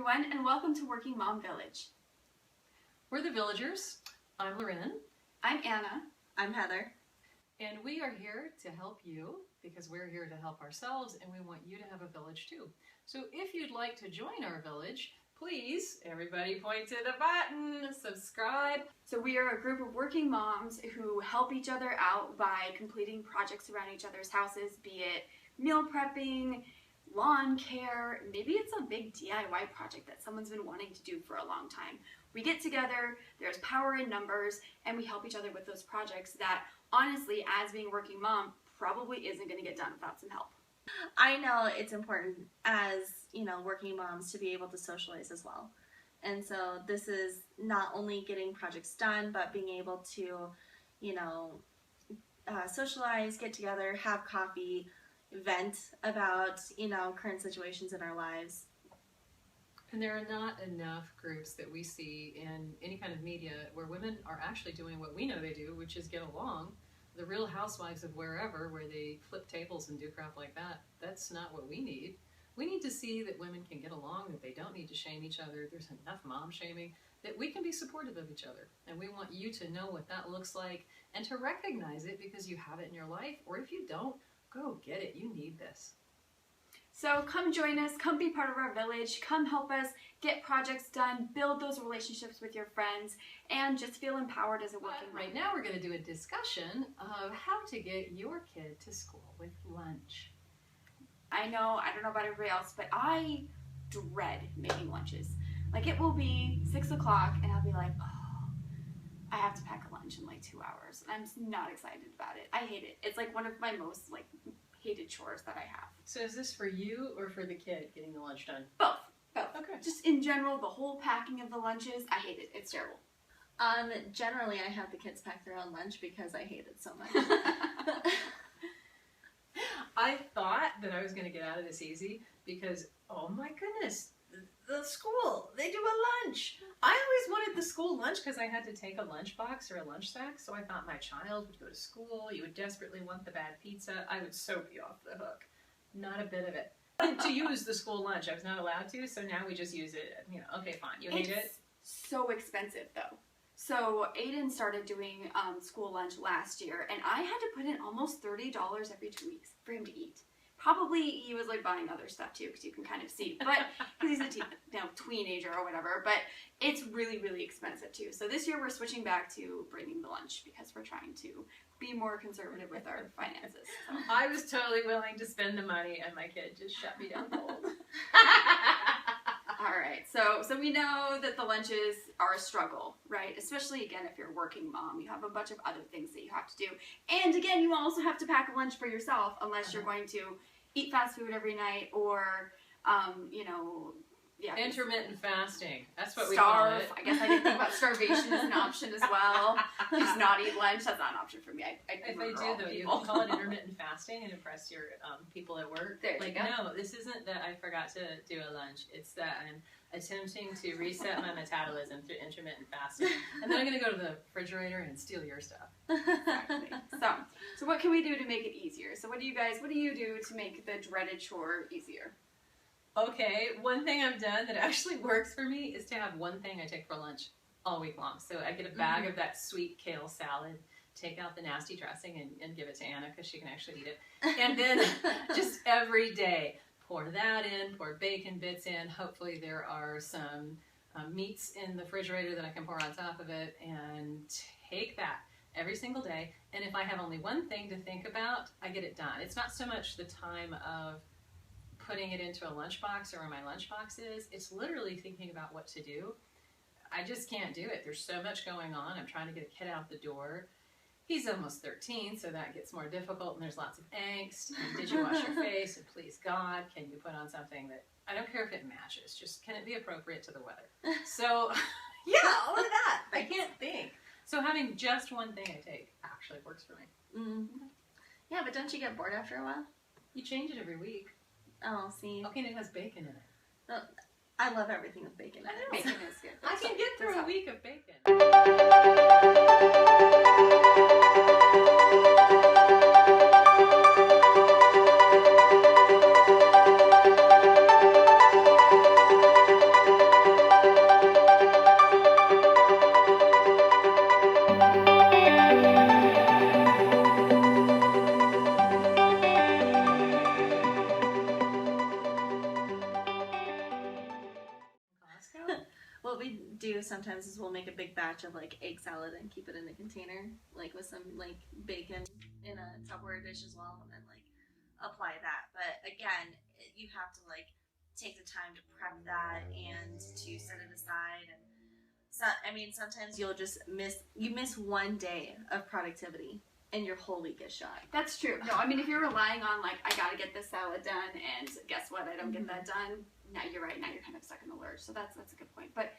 everyone, and welcome to Working Mom Village. We're the Villagers. I'm Loren. I'm Anna. I'm Heather. And we are here to help you because we're here to help ourselves and we want you to have a village too. So if you'd like to join our village, please, everybody point to the button, subscribe. So we are a group of working moms who help each other out by completing projects around each other's houses, be it meal prepping, lawn care, maybe it's a big DIY project that someone's been wanting to do for a long time. We get together, there's power in numbers, and we help each other with those projects that, honestly, as being a working mom, probably isn't going to get done without some help. I know it's important as, working moms to be able to socialize as well. And so this is not only getting projects done, but being able to, socialize, get together, have coffee, vent about, current situations in our lives. And there are not enough groups that we see in any kind of media where women are actually doing what we know they do, which is get along. The Real Housewives of wherever, where they flip tables and do crap like that, that's not what we need. We need to see that women can get along, that they don't need to shame each other. There's enough mom shaming, that we can be supportive of each other. And we want you to know what that looks like and to recognize it because you have it in your life. Or if you don't, go get it. You need this. So come join us, come be part of our village, come help us get projects done, build those relationships with your friends, and just feel empowered as a working mom. Right now we're going to do a discussion of how to get your kid to school with lunch. I don't know about everybody else, but I dread making lunches. Like, it will be 6 o'clock and I'll be like, oh, I have to pack a lunch in like 2 hours. And I'm not excited about it. I hate it. It's like one of my most hated chores that I have. So is this for you or for the kid getting the lunch done? Both. Okay. Just in general, the whole packing of the lunches, I hate it. It's terrible. Generally I have the kids pack their own lunch because I hate it so much. I thought that I was going to get out of this easy because, oh my goodness, the school, they do a lunch. I always wanted the school lunch because I had to take a lunch box or a lunch sack, so I thought my child would go to school, you would desperately want the bad pizza, I would so be off the hook. Not a bit of it. To use the school lunch, I was not allowed to, so now we just use it, okay, fine, you hate it? It's so expensive though. So Aiden started doing school lunch last year, and I had to put in almost $30 every 2 weeks for him to eat. Probably he was buying other stuff too, because you can kind of see, but because he's a teenager or whatever. But it's really, really expensive too. So this year we're switching back to bringing the lunch because we're trying to be more conservative with our finances. So. I was totally willing to spend the money, and my kid just shut me down cold. All right, so we know that the lunches are a struggle, right? Especially, again, if you're a working mom. You have a bunch of other things that you have to do. And, again, you also have to pack a lunch for yourself unless you're going to eat fast food every night or, Intermittent fasting. That's what starve. We call it. I guess I didn't think about starvation as an option as well. Just not eat lunch. That's not an option for me. If they do, though, you can call it intermittent fasting and impress your people at work. There you go. No, this isn't that I forgot to do a lunch. It's that I'm attempting to reset my metabolism through intermittent fasting. And then I'm going to go to the refrigerator and steal your stuff. Exactly. So what can we do to make it easier? So what do you do to make the dreaded chore easier? Okay, one thing I've done that actually works for me is to have one thing I take for lunch all week long. So I get a bag of that sweet kale salad, take out the nasty dressing and give it to Anna because she can actually eat it. And then just every day, pour that in, pour bacon bits in. Hopefully there are some meats in the refrigerator that I can pour on top of it, and take that every single day. And if I have only one thing to think about, I get it done. It's not so much the time of putting it into a lunchbox or where my lunchbox is. It's literally thinking about what to do. I just can't do it. There's so much going on. I'm trying to get a kid out the door. He's almost 13, so that gets more difficult, and there's lots of angst. And did you wash your face? And please God, can you put on something that, I don't care if it matches, just can it be appropriate to the weather? So, yeah, all of that. I can't think. So having just one thing I take actually works for me. Mm-hmm. Yeah, but don't you get bored after a while? You change it every week. Oh, see. Okay, and it has bacon in it. Oh, I love everything with bacon in it. Bacon is good. I can get through a week of bacon. what we do sometimes is we'll make a big batch of like egg salad and keep it in a container, like with some like bacon in a Tupperware dish as well, and then like apply that. But again, you have to like take the time to prep that and to set it aside. And so, I mean, sometimes you'll just miss one day of productivity and your whole week is shot. That's true. No, I mean, if you're relying on like, I gotta get this salad done, and guess what, I don't get that done, now you're right, now you're kind of stuck in the lurch. So that's a good point. But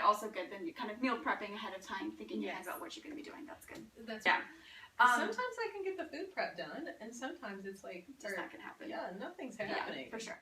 also good, then you kind of meal prepping ahead of time, thinking about what you're going to be doing. That's good. That's right. Sometimes I can get the food prep done, and sometimes it's like just not going to happen. Yeah, nothing's happening. Yeah, for sure.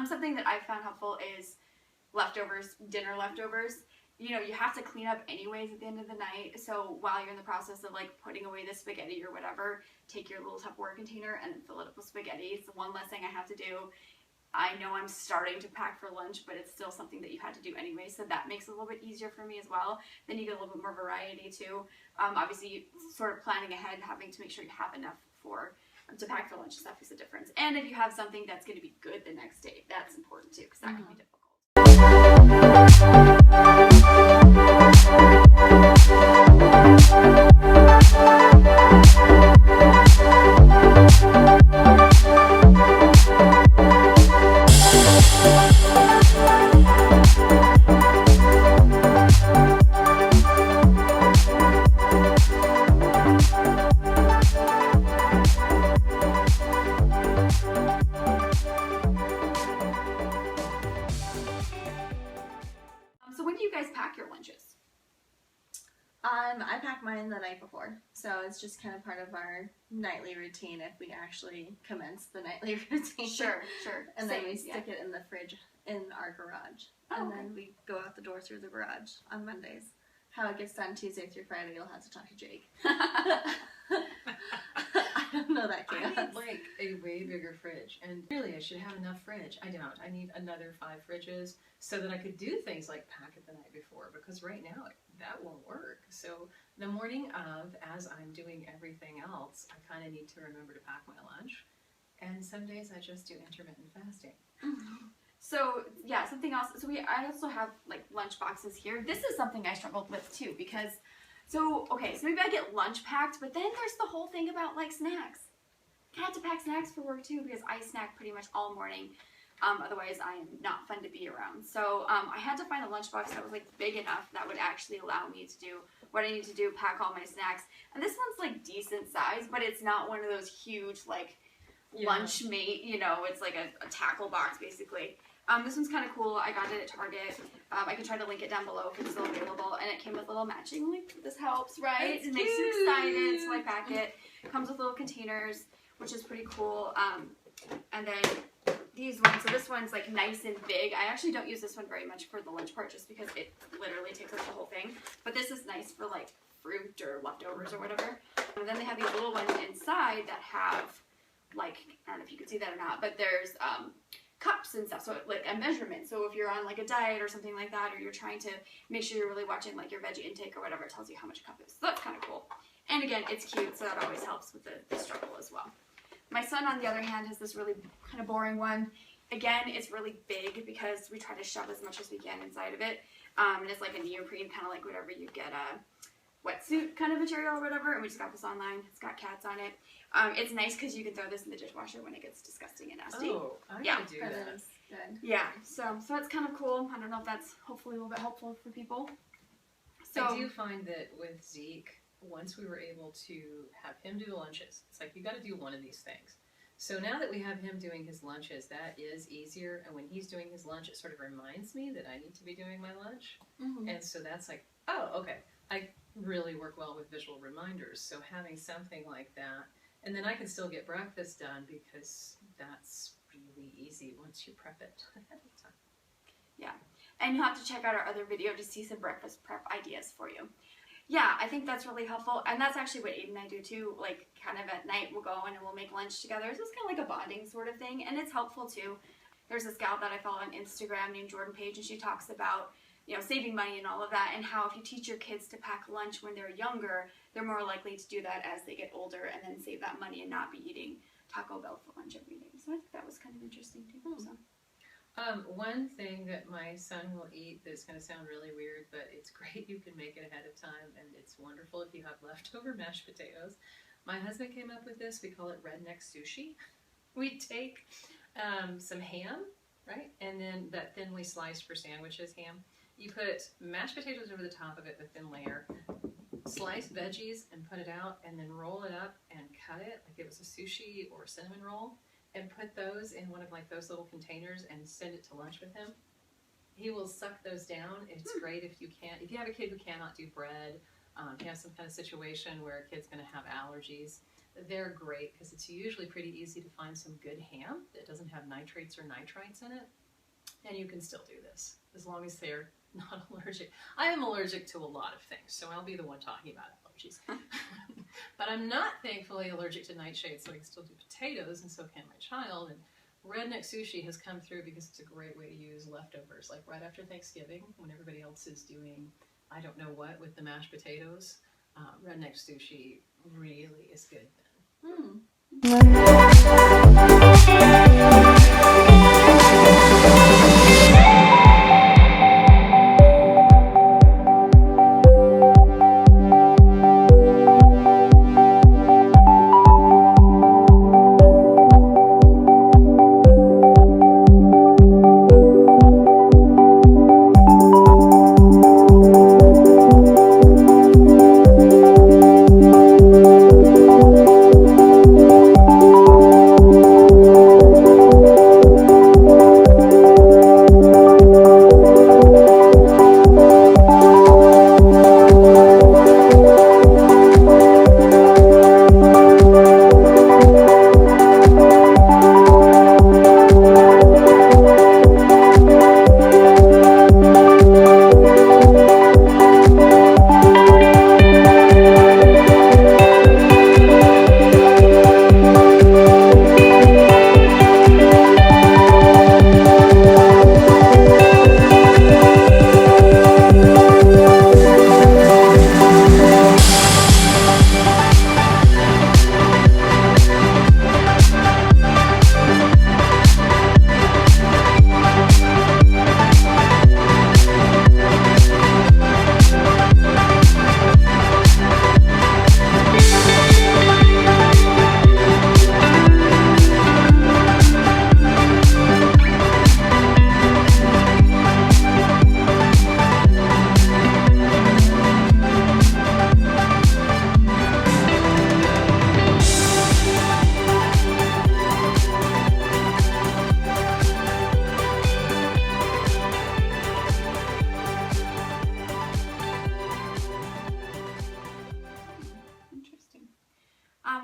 Something that I've found helpful is leftovers, dinner leftovers. You know, you have to clean up anyways at the end of the night. So while you're in the process of like putting away the spaghetti or whatever, take your little Tupperware container and fill it up with spaghetti. It's the one less thing I have to do. I know I'm starting to pack for lunch, but it's still something that you had to do anyway, so that makes it a little bit easier for me as well. Then you get a little bit more variety too. Obviously, sort of planning ahead, having to make sure you have enough to pack for lunch and stuff is a difference. And if you have something that's going to be good the next day, that's important too, because that can be difficult. So when do you guys pack your lunches? I pack mine the night before, so it's just kind of part of our nightly routine if we actually commence the nightly routine. Sure. And then we stick it in the fridge in our garage, and then we go out the door through the garage on Mondays. How it gets done Tuesday through Friday, you'll have to talk to Jake. I don't know that chaos. I need like a way bigger fridge, and really I should have enough fridge. I don't. I need another 5 fridges so that I could do things like pack it the night before, because right now that won't work. So the morning of, as I'm doing everything else, I kind of need to remember to pack my lunch, and some days I just do intermittent fasting. So yeah, something else. So I also have like lunch boxes here. This is something I struggled with too, because so maybe I get lunch packed, but then there's the whole thing about like snacks. I have to pack snacks for work too, because I snack pretty much all morning. Otherwise I am not fun to be around. So I had to find a lunchbox that was like big enough that would actually allow me to do what I need to do, pack all my snacks. And this one's like decent size, but it's not one of those huge like lunch mate, you know, it's like a tackle box basically. This one's kind of cool. I got it at Target. I can try to link it down below if it's still available. And it came with a little matching link. This helps, right? It's it makes you excited, so I pack it. Comes with little containers, which is pretty cool. And then these ones. So this one's like nice and big. I actually don't use this one very much for the lunch part, just because it literally takes up the whole thing. But this is nice for like fruit or leftovers or whatever. And then they have these little ones inside that have like, I don't know if you can see that or not, but there's cups and stuff, so like a measurement. So if you're on like a diet or something like that, or you're trying to make sure you're really watching like your veggie intake or whatever, it tells you how much a cup is. So that's kind of cool. And again, it's cute, so that always helps with the struggle as well. My son, on the other hand, has this really kind of boring one. Again, it's really big because we try to shove as much as we can inside of it. And it's like a neoprene, kind of like whatever you get a wetsuit kind of material or whatever. And we just got this online. It's got cats on it. It's nice because you can throw this in the dishwasher when it gets disgusting and nasty. Oh, I gotta do that. Is good. Yeah, so it's kind of cool. I don't know if that's hopefully a little bit helpful for people. So I do find that with Zeke, once we were able to have him do lunches, it's like you got to do one of these things. So now that we have him doing his lunches, that is easier. And when he's doing his lunch, it sort of reminds me that I need to be doing my lunch. Mm-hmm. And so that's like, oh, okay. I really work well with visual reminders. So having something like that, and then I can still get breakfast done because that's really easy once you prep it ahead of time. Yeah, and you'll have to check out our other video to see some breakfast prep ideas for you. Yeah, I think that's really helpful, and that's actually what Aiden and I do too. Like, kind of at night, we'll go in and we'll make lunch together. So it's kind of like a bonding sort of thing, and it's helpful too. There's this gal that I follow on Instagram named Jordan Page, and she talks about, you know, saving money and all of that, and how if you teach your kids to pack lunch when they're younger, they're more likely to do that as they get older, and then save that money and not be eating Taco Bell for lunch every day. So I think that was kind of interesting too. So. One thing that my son will eat that's going to sound really weird, but it's great. You can make it ahead of time, and it's wonderful if you have leftover mashed potatoes. My husband came up with this. We call it redneck sushi. We take some ham, right, and then that thinly sliced for sandwiches ham. You put mashed potatoes over the top of it, a thin layer, slice veggies and put it out, and then roll it up and cut it like it was a sushi or cinnamon roll, and put those in one of like those little containers and send it to lunch with him. He will suck those down. It's great if you can't. If you have a kid who cannot do bread, if you have some kind of situation where a kid's going to have allergies, they're great because it's usually pretty easy to find some good ham that doesn't have nitrates or nitrites in it, and you can still do this as long as they're not allergic. I am allergic to a lot of things, so I'll be the one talking about allergies. But I'm not, thankfully, allergic to nightshades, so I can still do potatoes, and so can my child. And redneck sushi has come through because it's a great way to use leftovers, like right after Thanksgiving when everybody else is doing I don't know what with the mashed potatoes. Redneck sushi really is good then.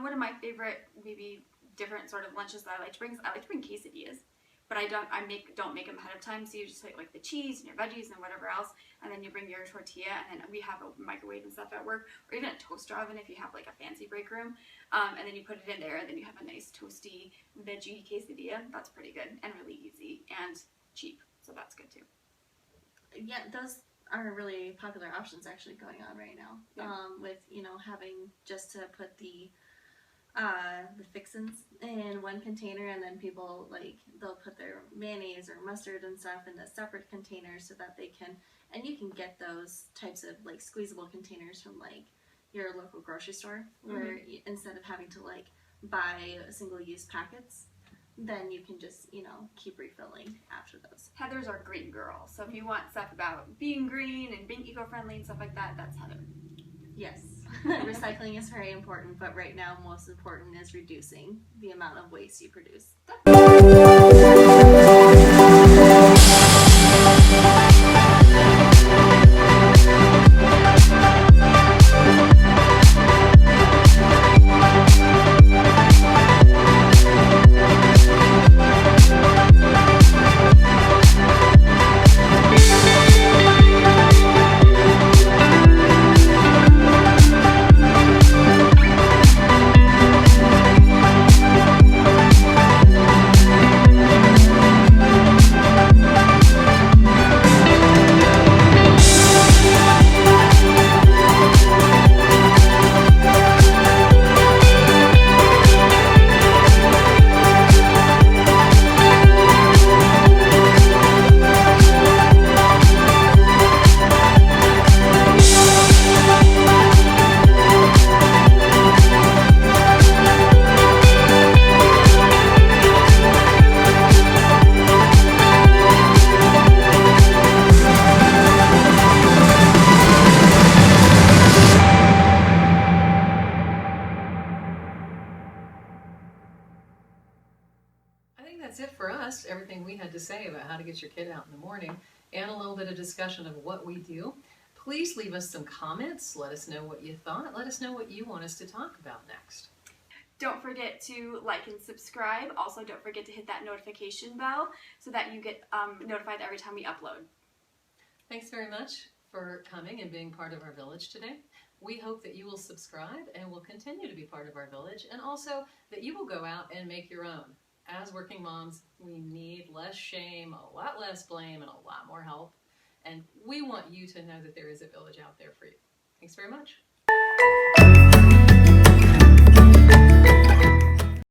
One of my favorite, maybe different sort of lunches that I like to bring is I like to bring quesadillas, but I don't make them ahead of time. So you just take like the cheese and your veggies and whatever else, and then you bring your tortilla, and then we have a microwave and stuff at work, or even a toaster oven if you have like a fancy break room, and then you put it in there, and then you have a nice toasty veggie quesadilla. That's pretty good and really easy and cheap, so that's good too. Yeah, those are really popular options actually going on right now. Yeah. With, you know, having just to put the fixins in one container, and then people, like, they'll put their mayonnaise or mustard and stuff in a separate container so that they can, and you can get those types of like squeezable containers from like your local grocery store, where instead of having to like buy single-use packets, then you can just, you know, keep refilling after those. Heather's our green girl, so if you want stuff about being green and being eco-friendly and stuff like that, that's Heather. Yes, recycling is very important, but right now most important is reducing the amount of waste you produce. discussed everything we had to say about how to get your kid out in the morning and a little bit of discussion of what we do. Please leave us some comments. Let us know what you thought. Let us know what you want us to talk about next. Don't forget to like and subscribe. Also, don't forget to hit that notification bell so that you get notified every time we upload. Thanks very much for coming and being part of our village today. We hope that you will subscribe and will continue to be part of our village, and also that you will go out and make your own. As working moms, we need less shame, a lot less blame, and a lot more help. And we want you to know that there is a village out there for you. Thanks very much.